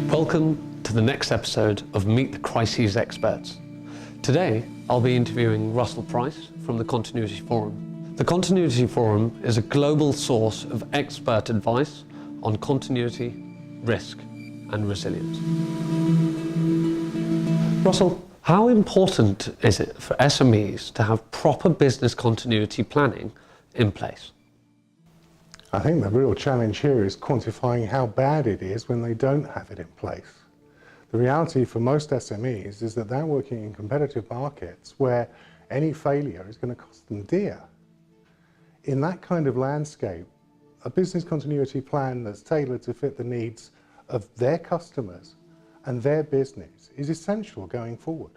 Welcome to the next episode of Meet the Crises Experts. Today, I'll be interviewing Russell Price from the Continuity Forum. The Continuity Forum is a global source of expert advice on continuity, risk, and resilience. Russell, how important is it for SMEs to have proper business continuity planning in place? I think the real challenge here is quantifying how bad it is when they don't have it in place. The reality for most SMEs is that they're working in competitive markets where any failure is going to cost them dear. In that kind of landscape, a business continuity plan that's tailored to fit the needs of their customers and their business is essential going forward.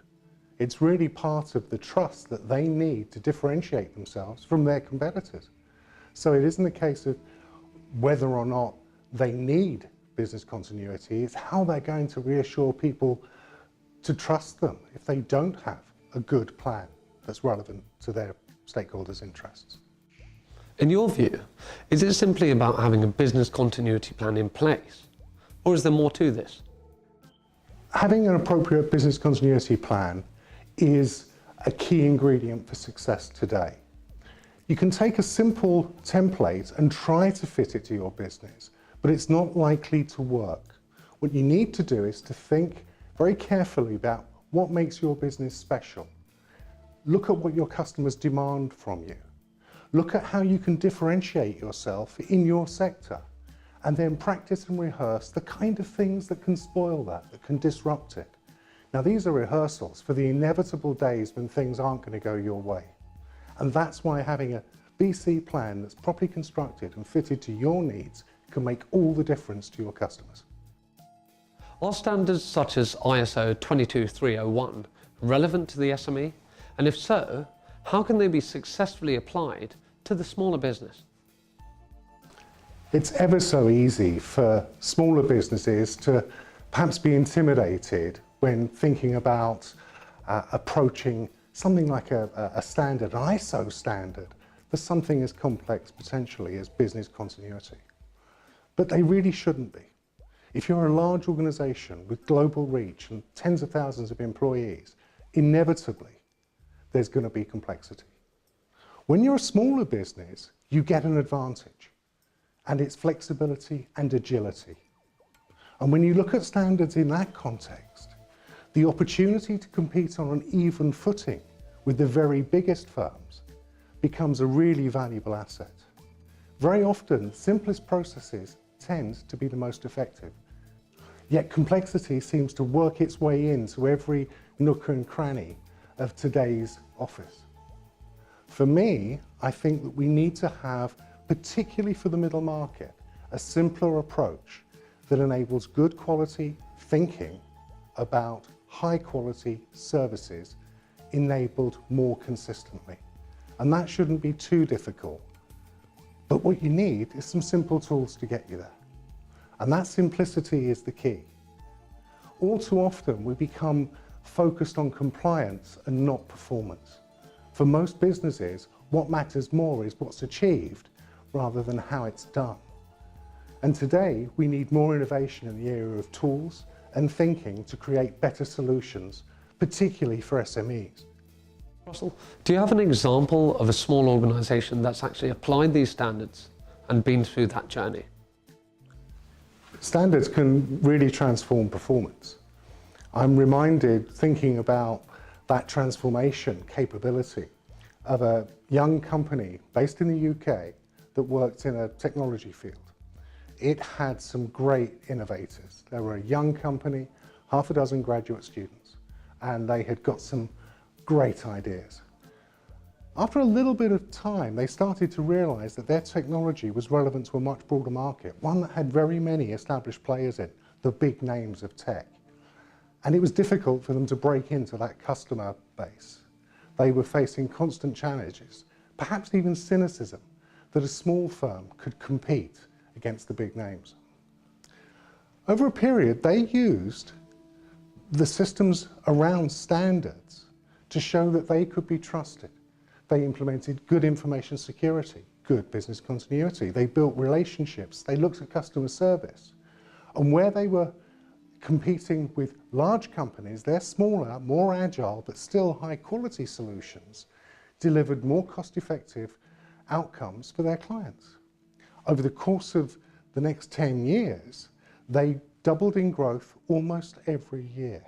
It's really part of the trust that they need to differentiate themselves from their competitors. So it isn't a case of whether or not they need business continuity, it's how they're going to reassure people to trust them if they don't have a good plan that's relevant to their stakeholders' interests. In your view, is it simply about having a business continuity plan in place, or is there more to this? Having an appropriate business continuity plan is a key ingredient for success today. You can take a simple template and try to fit it to your business, but it's not likely to work. What you need to do is to think very carefully about what makes your business special. Look at what your customers demand from you. Look at how you can differentiate yourself in your sector, and then practice and rehearse the kind of things that can spoil that can disrupt it. Now, these are rehearsals for the inevitable days when things aren't going to go your way. And that's why having a BC plan that's properly constructed and fitted to your needs can make all the difference to your customers. Are standards such as ISO 22301 relevant to the SME? And if so, how can they be successfully applied to the smaller business? It's ever so easy for smaller businesses to perhaps be intimidated when thinking about approaching something like a standard, an ISO standard, for something as complex potentially as business continuity. But they really shouldn't be. If you're a large organization with global reach and tens of thousands of employees, inevitably there's going to be complexity. When you're a smaller business, you get an advantage, and it's flexibility and agility. And when you look at standards in that context, the opportunity to compete on an even footing with the very biggest firms becomes a really valuable asset. Very often, the simplest processes tend to be the most effective. Yet complexity seems to work its way into every nook and cranny of today's office. For me, I think that we need to have, particularly for the middle market, a simpler approach that enables good quality thinking about high quality services enabled more consistently. And that shouldn't be too difficult. But what you need is some simple tools to get you there. And that simplicity is the key. All too often we become focused on compliance and not performance. For most businesses, what matters more is what's achieved rather than how it's done. And today we need more innovation in the area of tools and thinking to create better solutions, particularly for SMEs. Russell, do you have an example of a small organisation that's actually applied these standards and been through that journey? Standards can really transform performance. I'm reminded, thinking about that transformation capability, of a young company based in the UK that worked in a technology field. It had some great innovators. They were a young company, half a dozen graduate students, and they had got some great ideas. After a little bit of time, they started to realize that their technology was relevant to a much broader market, one that had very many established players in, the big names of tech. And it was difficult for them to break into that customer base. They were facing constant challenges, perhaps even cynicism, that a small firm could compete against the big names. Over a period, they used the systems around standards to show that they could be trusted. They implemented good information security, good business continuity. They built relationships. They looked at customer service. And where they were competing with large companies, their smaller, more agile, but still high quality solutions delivered more cost-effective outcomes for their clients. Over the course of the next 10 years, they doubled in growth almost every year.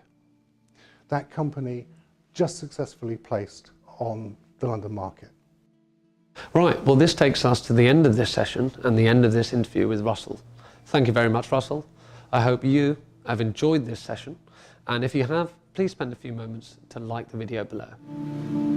That company just successfully placed on the London market. Right, well this takes us to the end of this session and the end of this interview with Russell. Thank you very much, Russell. I hope you have enjoyed this session, and if you have, please spend a few moments to like the video below.